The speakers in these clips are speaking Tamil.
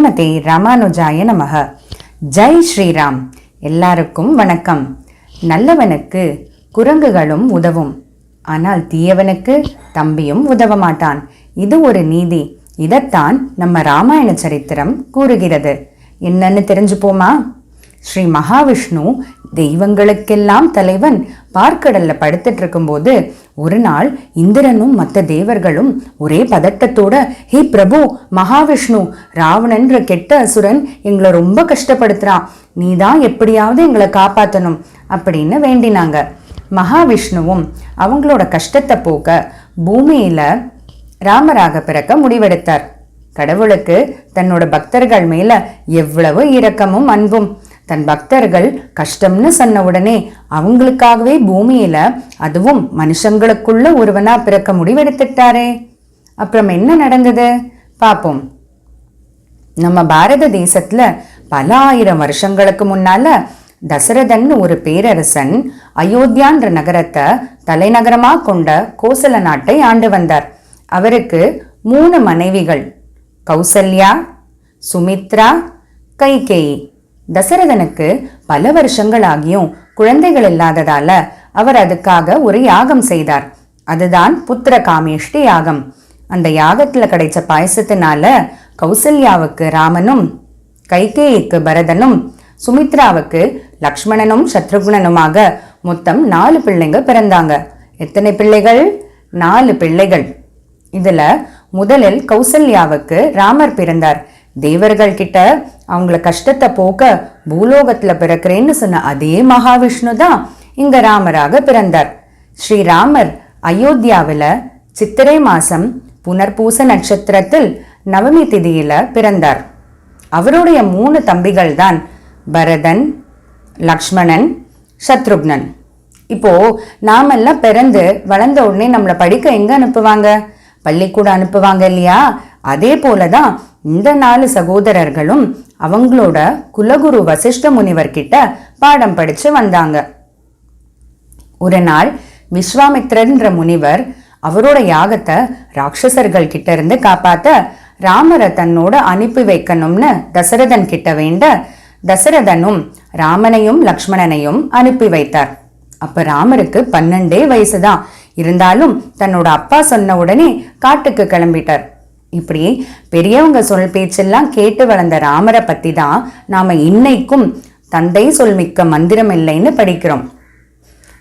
ஸ்ரீமதே ராமானுஜாய நமக. ஜெய் ஸ்ரீராம். எல்லாருக்கும் வணக்கம். நல்லவனுக்கு குரங்குகளும் உதவும், ஆனால் தீயவனுக்கு தம்பியும் உதவ மாட்டான். இது ஒரு நீதி. இதைத்தான் நம்ம ராமாயண சரித்திரம் கூறுகிறது. என்னன்னு தெரிஞ்சுப்போமா? ஸ்ரீ மகாவிஷ்ணு தெய்வங்களுக்கெல்லாம் தலைவன் பார்க்கடல்ல படுத்துட்டு இருக்கும்போது ஒரு நாள் இந்திரனும் மற்ற தேவர்களும் ஒரே பதட்டத்தோட, ஹே பிரபு மகாவிஷ்ணு, ராவணன்ற கெட்ட அசுரன் எங்களை ரொம்ப கஷ்டப்படுத்துறான், நீதான் எப்படியாவது எங்களை காப்பாற்றணும் அப்படின்னு வேண்டினாங்க. மகாவிஷ்ணுவும் அவங்களோட கஷ்டத்தை போக்க பூமியில ராமராக பிறக்க முடிவெடுத்தார். கடவுளுக்கு தன்னோட பக்தர்கள் மேல எவ்வளவு இரக்கமும் அன்பும். தன் பக்தர்கள் கஷ்டம்னு சொன்ன உடனே அவங்களுக்காகவே பூமியில, அதுவும் மனுஷங்களுக்குள்ள ஒருவனா பிறக்க முடிவெடுத்துட்டாரே. அப்புறம் என்ன நடந்தது பாப்போம். நம்ம பாரத தேசத்துல பல ஆயிரம் வருஷங்களுக்கு முன்னால தசரதன் ஒரு பேரரசன் அயோத்தியான்ற நகரத்தை தலைநகரமா கொண்ட கோசல நாட்டை ஆண்டு வந்தார். அவருக்கு 3 மனைவிகள், கௌசல்யா, சுமித்ரா, கைகேயி. தசரதனுக்கு பல வருஷங்களாகியும் குழந்தைகள் இல்லாததால அவர் அதுக்காக ஒரு யாகம் செய்தார். அதுதான் புத்திர காமேஷ்டி யாகம். அந்த யாகத்துல கிடைச்ச பாயசத்தினால கௌசல்யாவுக்கு ராமனும், கைகேயிக்கு பரதனும், சுமித்ராவுக்கு லக்ஷ்மணனும் சத்ருகுணனுமாக மொத்தம் 4 பிள்ளைங்க பிறந்தாங்க. எத்தனை பிள்ளைகள்? 4 பிள்ளைகள். இதுல முதலில் கௌசல்யாவுக்கு ராமர் பிறந்தார். தேவர்கள் கிட்ட அவங்கள கஷ்டத்தை போக்க பூலோகத்துல பிறக்கிறேன்னு சொன்ன அதே மகாவிஷ்ணு தான் இங்க ராமராக பிறந்தார். ஸ்ரீராமர் அயோத்தியாவில சித்திரை மாசம் புனர்பூச நட்சத்திரத்தில் நவமி திதியில பிறந்தார். அவருடைய 3 தம்பிகள் தான் பரதன், லக்ஷ்மணன், சத்ருக்னன். இப்போ நாமெல்லாம் பிறந்து வளர்ந்த உடனே நம்மளை படிக்க எங்க அனுப்புவாங்க? பள்ளிக்கூடம் அனுப்புவாங்க இல்லையா? அதே போலதான் இந்த 4 சகோதரர்களும் அவங்களோட குலகுரு வசிஷ்ட முனிவர் கிட்ட பாடம் படிச்சு வந்தாங்க. ஒரு நாள் விஸ்வாமித்ரன்ற முனிவர் அவரோட யாகத்தை ராட்சசர்கள் கிட்ட இருந்து காப்பாத்த ராமரை தன்னோட அனுப்பி வைக்கணும்னு தசரதன் கிட்ட வேண்ட, தசரதனும் ராமனையும் லக்ஷ்மணனையும் அனுப்பி வைத்தார். அப்ப ராமருக்கு 12 வயசுதான். இருந்தாலும் தன்னோட அப்பா சொன்ன உடனே காட்டுக்கு கிளம்பிட்டார். இப்படி பெரியவங்க சொல் பேச்செல்லாம் கேட்டு வளர்ந்த ராமரை பத்தி தான் நாம இன்னைக்கும் தந்தை சொல் மிக்க மந்திரம் இல்லைன்னு படிக்கிறோம்.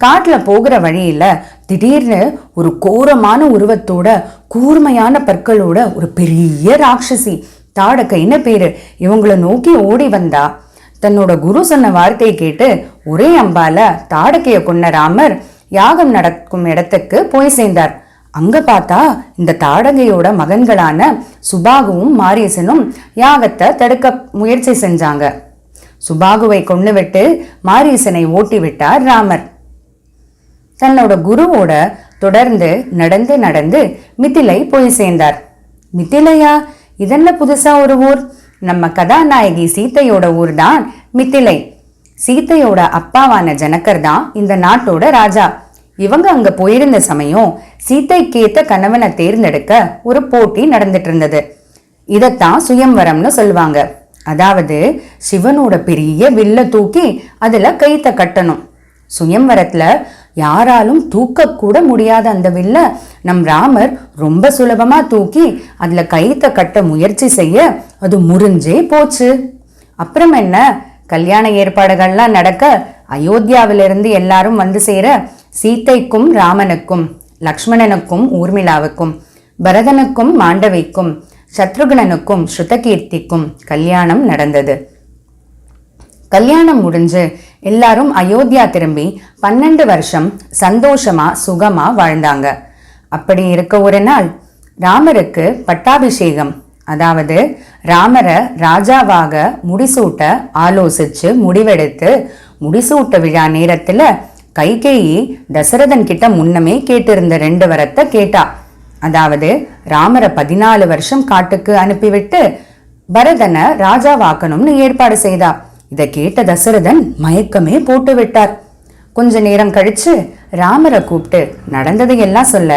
காட்டுல போகிற வழியில திடீர்னு ஒரு கோரமான உருவத்தோட, கூர்மையான பற்களோட ஒரு பெரிய ராட்சசி, தாடகைன்னு பேரு, இவங்களை நோக்கி ஓடி வந்தா. தன்னோட குரு சொன்ன வார்த்தையை கேட்டு ஒரே அம்பால தாடகைய கொன்ன ராமர் யாகம் நடக்கும் இடத்துக்கு போய் சேர்ந்தார். அங்க பார்த்தா இந்த தாடகையோட மகன்களான சுபாகுவும் மாரீசனும் யாகத்தை தடுக்க முயற்சி செஞ்சாங்க. சுபாகுவை கொண்டு விட்டு மாரீசனை ஓட்டி விட்டார் ராமர். தன்னோட குருவோட தொடர்ந்து நடந்து நடந்து மிதிலை போய் சேர்ந்தார். மிதிலையா? இதென்ன புதுசா ஒரு ஊர்? நம்ம கதாநாயகி சீத்தையோட ஊர் தான் மிதிலை. சீத்தையோட அப்பாவான ஜனகர் தான் இந்த நாட்டோட ராஜா. இவங்க அங்க போயிருந்த சமயம் சீத்தைக்கேத்த கணவனை தேர்ந்தெடுக்க ஒரு போட்டி நடந்துட்டு இருந்தது. இதத்தான் சுயம்வரம்னு சொல்லுவாங்க. அதாவது சிவனோட பெரிய வில்ல தூக்கி அதுல கைத்த கட்டணும். சுயம்வரத்துல யாராலும் தூக்க கூட முடியாத அந்த வில்ல நம் ராமர் ரொம்ப சுலபமா தூக்கி அதுல கைத்த கட்ட முயற்சி செய்ய அது முறிஞ்சே போச்சு. அப்புறம் என்ன, கல்யாண ஏற்பாடுகள்லாம் நடக்க அயோத்தியாவிலிருந்து எல்லாரும் வந்து சேர சீத்தைக்கும் ராமனுக்கும், லக்ஷ்மணனுக்கும் ஊர்மிளாவுக்கும், பரதனுக்கும் மாண்டவிக்கும், சத்ருகுணனுக்கும் ஸ்ருதகீர்த்திக்கும் கல்யாணம் நடந்தது. கல்யாணம் முடிஞ்சு எல்லாரும் அயோத்தியா திரும்பி 12 வருஷம் சந்தோஷமா சுகமா வாழ்ந்தாங்க. அப்படி இருக்க ஒரு நாள் ராமருக்கு பட்டாபிஷேகம், அதாவது ராமரை ராஜாவாக முடிசூட்ட ஆலோசிச்சு முடிவெடுத்து முடிசூட்ட விழா நேரத்துல கைகேயி தசரதன் கிட்ட முன்னமே கேட்டிருந்த 2 வரத்தை கேட்டா. அதாவது ராமரை 14 வருஷம் காட்டுக்கு அனுப்பிவிட்டு பரதனை ராஜாவாக்கணும்னு ஏற்பாடு செய்தா. இதை கேட்ட தசரதன் மயக்கமே போட்டு விட்டார். கொஞ்ச நேரம் கழிச்சு ராமரை கூப்பிட்டு நடந்ததையெல்லாம் சொல்ல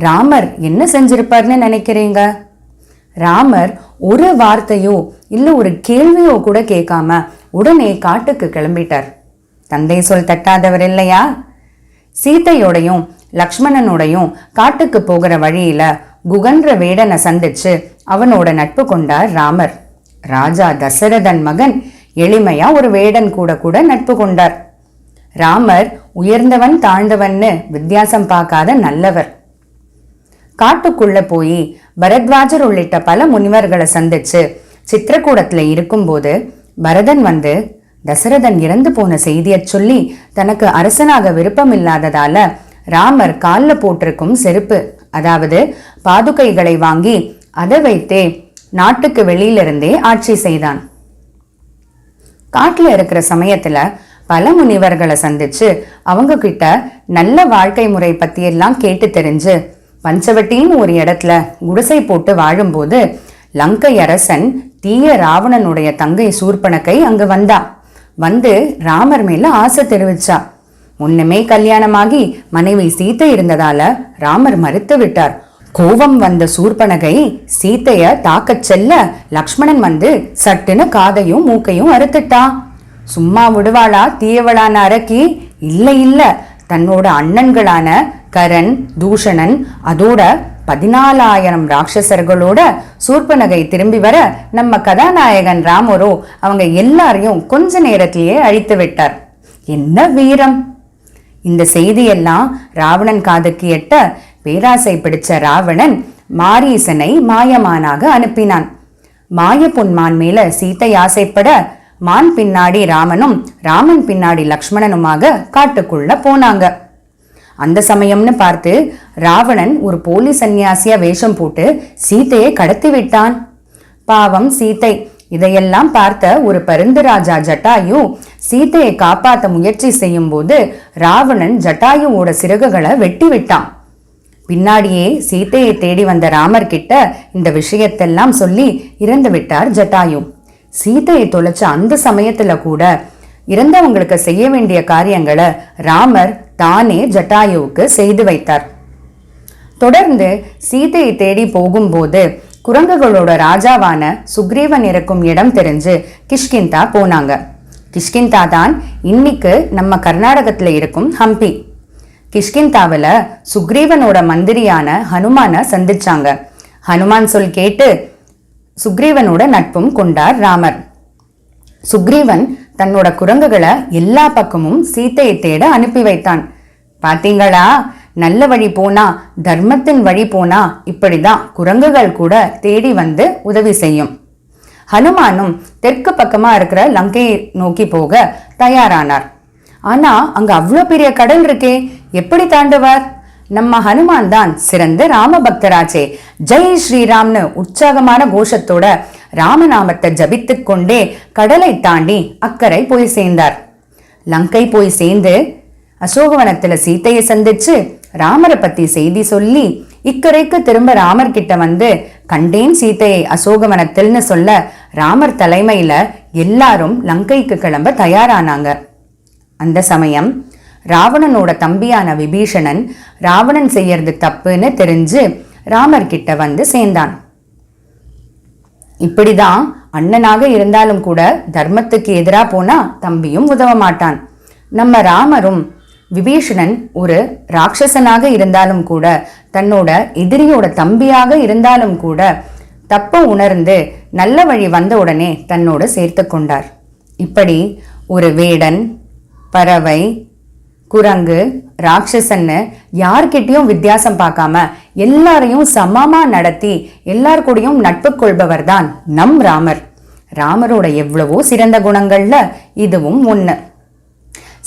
ராமர் என்ன செஞ்சிருப்பார்னு நினைக்கிறீங்க? ராமர் ஒரு வார்த்தையோ இல்ல ஒரு கேள்வியோ கூட கேட்காம உடனே காட்டுக்கு கிளம்பிட்டார். தந்தை சொல் தட்டாதவர் இல்லையா? சீதையோடையும் லக்ஷ்மணனோடையும் காட்டுக்கு போகிற வழியில குகன்ற வேடனை சந்திச்சு அவனோட நட்பு கொண்டார் ராமர். ராஜா தசரதன் மகன் எளிமையா ஒரு வேடன் கூட கூட நட்பு கொண்டார். ராமர் உயர்ந்தவன் தாழ்ந்தவன்னு வித்தியாசம் பார்க்காத நல்லவர். காட்டுக்குள்ள போய் பரத்வாஜர் உள்ளிட்ட பல முனிவர்களை சந்திச்சு சித்திரக்கூடத்துல இருக்கும்போது பரதன் வந்து தசரதன் இறந்து போன செய்தியை சொல்லி தனக்கு அரசனாக விருப்பம் இல்லாததால ராமர் காலில் போட்டிருக்கும் செருப்பு, அதாவது பாதுகைகளை வாங்கி அதை வைத்தே நாட்டுக்கு வெளியிலிருந்தே ஆட்சி செய்தான். காட்டுல இருக்கிற சமயத்துல பல முனிவர்களை சந்திச்சு அவங்க கிட்ட நல்ல வாழ்க்கை முறை பத்தி எல்லாம் கேட்டு தெரிஞ்சு பஞ்சவட்டின்னு ஒரு இடத்துல குடிசை போட்டு வாழும்போது லங்கை அரசன் தீய ராவணனுடைய தங்கை சூர்பனகை அங்கு வந்தா. வந்து ராமர் மேல ஆசை தெரிவிச்சா. முன்னமே கல்யாணமாகி மனைவி சீத்தை இருந்ததால ராமர் மறுத்து விட்டார். கோபம் வந்த சூர்பனகை சீத்தைய தாக்கச் செல்ல லக்ஷ்மணன் வந்து சட்டுன்னு காதையும் மூக்கையும் அறுத்துட்டா. சும்மா விடுவாளா தீயவளான அரக்கி? இல்ல இல்ல, தன்னோட அண்ணன்களான கரண், தூஷணன், அதோட 14,000 ராட்சசர்களோட சூர்பனகை திரும்பி வர நம்ம கதாநாயகன் ராமரோ அவங்க எல்லாரையும் கொஞ்ச நேரத்திலேயே அழித்து விட்டார். என்ன வீரம்! இந்த செய்தியெல்லாம் ராவணன் காதுக்கு எட்ட பேராசை பிடிச்ச ராவணன் மாரீசனை மாயமானாக அனுப்பினான். மாய பொன்மான் மேல சீத்தை ஆசைப்பட மான் பின்னாடி ராமனும் ராமன் பின்னாடி லக்ஷ்மணனுமாக காட்டுக்குள்ள போனாங்க. அந்த சமயம்னு பார்த்து ராவணன் ஒரு போலி சன்னியாசியா வேஷம் போட்டு சீத்தையை கடத்தி விட்டான். பாவம் சீத்தை. இதையெல்லாம் பார்த்த ஒரு பருந்து ராஜா ஜட்டாயு சீத்தையை காப்பாற்ற முயற்சி செய்யும் போது ராவணன் ஜட்டாயுவோட சிறகுகளை வெட்டி விட்டான். பின்னாடியே சீத்தையை தேடி வந்த ராமர் கிட்ட இந்த விஷயத்தெல்லாம் சொல்லி இறந்து விட்டார் ஜட்டாயு. சீத்தையை தொலைச்ச அந்த சமயத்துல கூட இறந்தவங்களுக்கு செய்ய வேண்டிய காரியங்களை ராமர் தானே ஜட்டாயுவுக்கு செய்து வைத்தார். தொடர்ந்து சீதையை தேடி போகும்போது குரங்குகளோட ராஜாவான சுக்ரீவன் இருக்கும் இடம் தெரிஞ்சு கிஷ்கிந்தா போனாங்க. கிஷ்கிந்தா தான் இன்னைக்கு நம்ம கர்நாடகத்துல இருக்கும் ஹம்பி. கிஷ்கிந்தாவில் சுக்ரீவனோட மந்திரியான ஹனுமான சந்திச்சாங்க. ஹனுமான் சொல் கேட்டு சுக்ரீவனோட நட்பும் கொண்டார் ராமர். சுக்ரீவன் தன்னோட குரங்குகளை எல்லா பக்கமும் சீத்தையை தேட அனுப்பி வைத்தான். பாத்தீங்களா, நல்ல வழி போனா, தர்மத்தின் வழி போனா இப்படிதான் குரங்குகள் கூட தேடி வந்து உதவி செய்யும். ஹனுமானும் தெற்கு பக்கமா இருக்கிற லங்கையை நோக்கி போக தயாரானார். ஆனா அங்க அவ்வளோ பெரிய கடல் இருக்கே, எப்படி தாண்டுவார்? நம்ம ஹனுமான் தான் சிறந்த ராம பக்தராச்சே. ஜெய் ஸ்ரீராம்னு உற்சாகமான கோஷத்தோட ராமநாமத்தை ஜபித்து கொண்டே கடலை தாண்டி அக்கறை போய் சேர்ந்தார். லங்கை போய் சேர்ந்து அசோகவனத்துல சீத்தையை சந்திச்சு ராமரை பத்தி செய்தி சொல்லி இக்கரைக்கு திரும்ப ராமர் கிட்ட வந்து கண்டேன் சீத்தையை அசோகவனத்தில்னு சொல்ல ராமர் தலைமையில எல்லாரும் லங்கைக்கு கிளம்ப தயாரானாங்க. அந்த சமயம் ராவணனோட தம்பியான விபீஷணன் ராவணன் செய்யறது தப்புன்னு தெரிஞ்சு ராமர் கிட்ட வந்து சேர்ந்தான். இப்படிதான் அண்ணனாக இருந்தாலும் கூட தர்மத்துக்கு எதிராக போனா தம்பியும் உதவ மாட்டான். நம்ம ராமரும் விபீஷணன் ஒரு ராட்சசனாக இருந்தாலும் கூட தன்னோட எதிரியோட தம்பியாக இருந்தாலும் கூட தப்ப உணர்ந்து நல்ல வழி வந்த உடனே தன்னோடு சேர்த்து கொண்டார். இப்படி ஒரு வேடன், பறவை, குரங்கு, ராட்சசன்னு யார்கிட்டையும் வித்தியாசம் பார்க்காம எல்லாரையும் சமமா நடத்தி எல்லார் கூடயும் நட்பு கொள்பவர் தான் நம் ராமர். ராமரோட எவ்வளவோ சிறந்த குணங்கள்ல இதுவும் ஒண்ணு.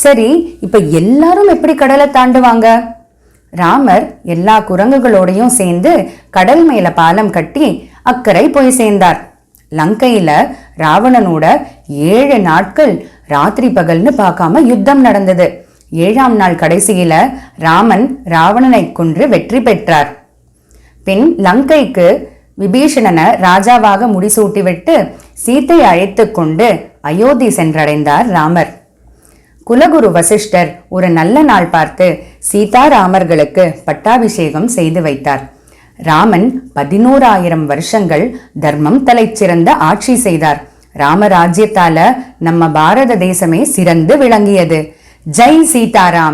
சரி, இப்ப எல்லாரும் எப்படி கடலை தாண்டுவாங்க? ராமர் எல்லா குரங்குகளோடையும் சேர்ந்து கடல் மேல பாலம் கட்டி அக்கறை போய் சேர்ந்தார். லங்கையில ராவணனோட 7 நாட்கள் ராத்திரி பகல்னு பார்க்காம யுத்தம் நடந்தது. 7ஆம் நாள் கடைசியில ராமன் ராவணனை கொன்று வெற்றி பெற்றார். பின் லங்கைக்கு விபீஷணனை ராஜாவாக முடிசூட்டிவிட்டு சீத்தை அழைத்து கொண்டு அயோத்தி சென்றடைந்தார் ராமர். குலகுரு வசிஷ்டர் ஒரு நல்ல நாள் பார்த்து சீதா ராமர்களுக்கு பட்டாபிஷேகம் செய்து வைத்தார். ராமன் 11,000 வருஷங்கள் தர்மம் தலைச்சிறந்த ஆட்சி செய்தார். ராமராஜ்யத்தால நம்ம பாரத தேசமே சிறந்து விளங்கியது. ஜெய் சீதாராம்.